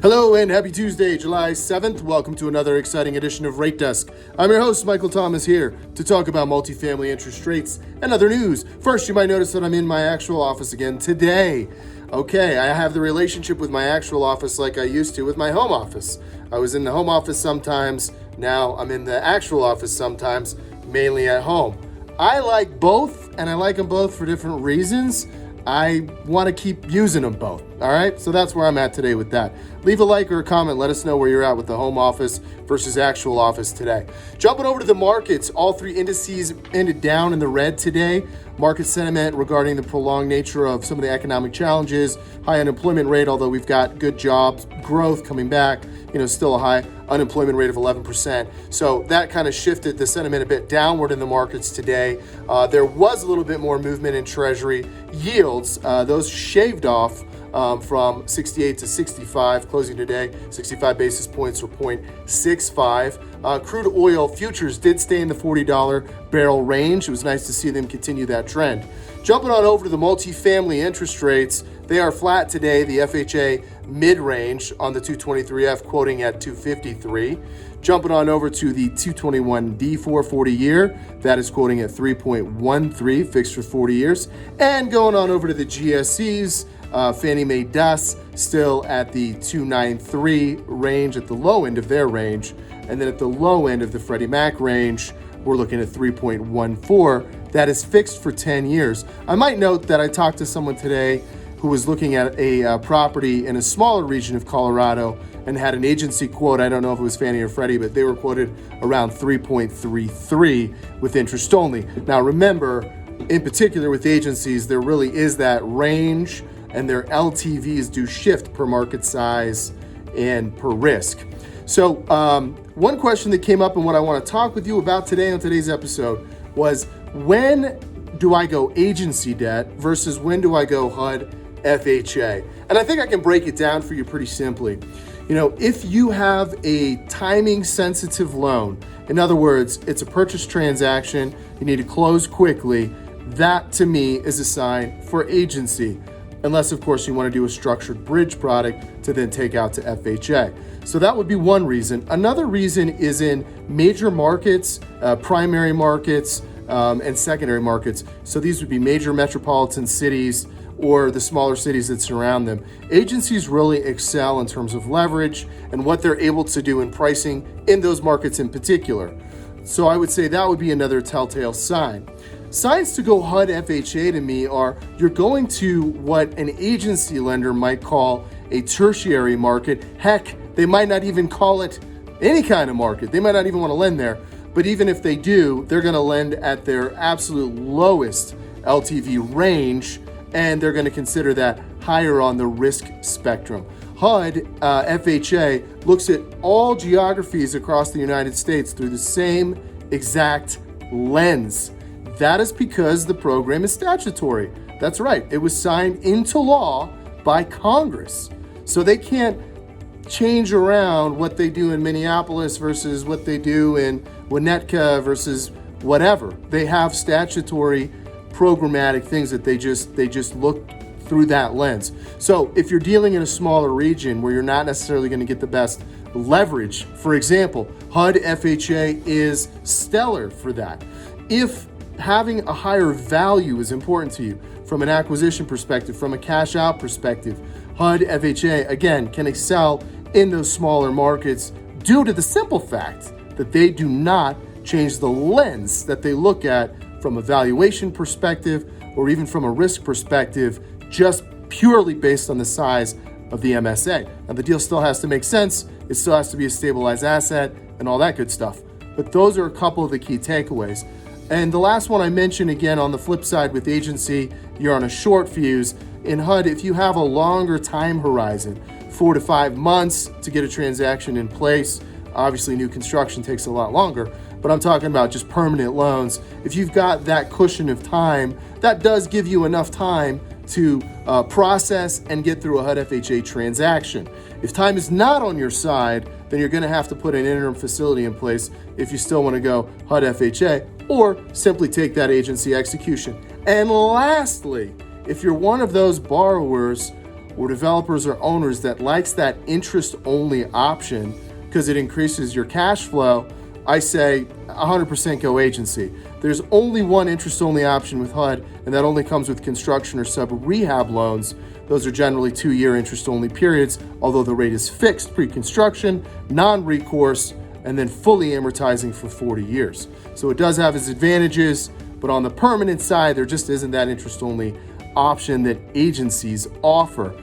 Hello and happy Tuesday, July 7th. Welcome to another exciting edition of Rate Desk. I'm your host, Michael Thomas, here to talk about multifamily interest rates and other news. First, you might notice that I'm in my actual office again today. Okay, I have the relationship with my actual office like I used to with my home office. I was in the home office sometimes, now I'm in the actual office sometimes, mainly at home. I like both, and I like them both for different reasons. I want to keep using them both, all right? So that's where I'm at today with that. Leave a like or a comment. Let us know where you're at with the home office versus actual office today. Jumping over to the markets, all three indices ended down in the red today. Market sentiment regarding the prolonged nature of some of the economic challenges, high unemployment rate, although we've got good jobs growth coming back, still a high unemployment rate of 11%. So that kind of shifted the sentiment a bit downward in the markets today. There was a little bit more movement in Treasury yields. Those shaved off from 68 to 65, closing today, 65 basis points or 0.65. Crude oil futures did stay in the $40 barrel range. It was nice to see them continue that trend. Jumping on over to the multifamily interest rates, they are flat today. The FHA mid-range on the 223F quoting at 253. Jumping on over to the 221D 440 year, that is quoting at 3.13, fixed for 40 years. And going on over to the GSEs, Fannie Mae DUS still at the 293 range at the low end of their range. And then at the low end of the Freddie Mac range, we're looking at 3.14. That is fixed for 10 years. I might note that I talked to someone today who was looking at a property in a smaller region of Colorado and had an agency quote. I don't know if it was Fannie or Freddie, but they were quoted around 3.33 with interest only. Now remember, in particular with agencies, there really is that range, and their LTVs do shift per market size and per risk. So one question that came up and what I want to talk with you about today on today's episode was, when do I go agency debt versus when do I go HUD FHA? And I think I can break it down for you pretty simply. If you have a timing sensitive loan, in other words, it's a purchase transaction, you need to close quickly, that to me is a sign for agency. Unless, of course, you want to do a structured bridge product to then take out to FHA. So that would be one reason. Another reason is in major markets, primary markets, and secondary markets. So these would be major metropolitan cities or the smaller cities that surround them. Agencies really excel in terms of leverage and what they're able to do in pricing in those markets in particular. So I would say that would be another telltale sign. Signs to go HUD FHA to me are, you're going to what an agency lender might call a tertiary market. Heck, they might not even call it any kind of market. They might not even want to lend there. But even if they do, they're going to lend at their absolute lowest LTV range, and they're going to consider that higher on the risk spectrum. HUD FHA looks at all geographies across the United States through the same exact lens. That is because the program is statutory. That's right. It was signed into law by Congress. So they can't change around what they do in Minneapolis versus what they do in Winnetka versus whatever. They have statutory programmatic things that they just look through that lens. So if you're dealing in a smaller region where you're not necessarily going to get the best leverage, for example, HUD FHA is stellar for that. If having a higher value is important to you from an acquisition perspective, from a cash out perspective, HUD FHA, again, can excel in those smaller markets due to the simple fact that they do not change the lens that they look at from a valuation perspective or even from a risk perspective, just purely based on the size of the MSA. Now, the deal still has to make sense. It still has to be a stabilized asset and all that good stuff. But those are a couple of the key takeaways. And the last one I mentioned, again, on the flip side with agency, you're on a short fuse. In HUD, if you have a longer time horizon, 4 to 5 months to get a transaction in place, obviously new construction takes a lot longer, but I'm talking about just permanent loans. If you've got that cushion of time, that does give you enough time to process and get through a HUD FHA transaction. If time is not on your side, then you're going to have to put an interim facility in place if you still want to go HUD FHA, or simply take that agency execution. And lastly, if you're one of those borrowers or developers or owners that likes that interest-only option because it increases your cash flow, I say 100% go agency. There's only one interest-only option with HUD, and that only comes with construction or sub-rehab loans. Those are generally 2-year interest-only periods, although the rate is fixed pre-construction, non-recourse, and then fully amortizing for 40 years. So it does have its advantages, but on the permanent side, there just isn't that interest-only option that agencies offer.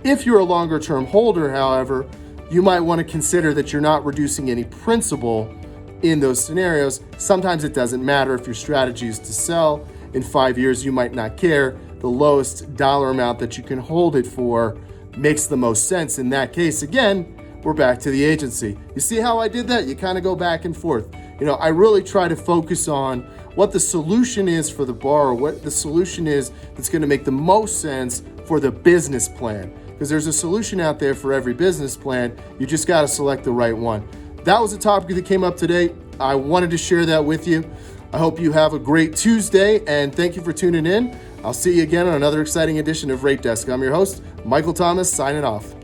If you're a longer-term holder, however, you might want to consider that you're not reducing any principal in those scenarios. Sometimes it doesn't matter if your strategy is to sell. In 5 years, you might not care. The lowest dollar amount that you can hold it for makes the most sense. In that case, again, we're back to the agency. You see how I did that? You kind of go back and forth. I really try to focus on what the solution is for the borrower, what the solution is that's going to make the most sense for the business plan. Because there's a solution out there for every business plan. You just got to select the right one. That was a topic that came up today. I wanted to share that with you. I hope you have a great Tuesday, and thank you for tuning in. I'll see you again on another exciting edition of Rate Desk. I'm your host, Michael Thomas, signing off.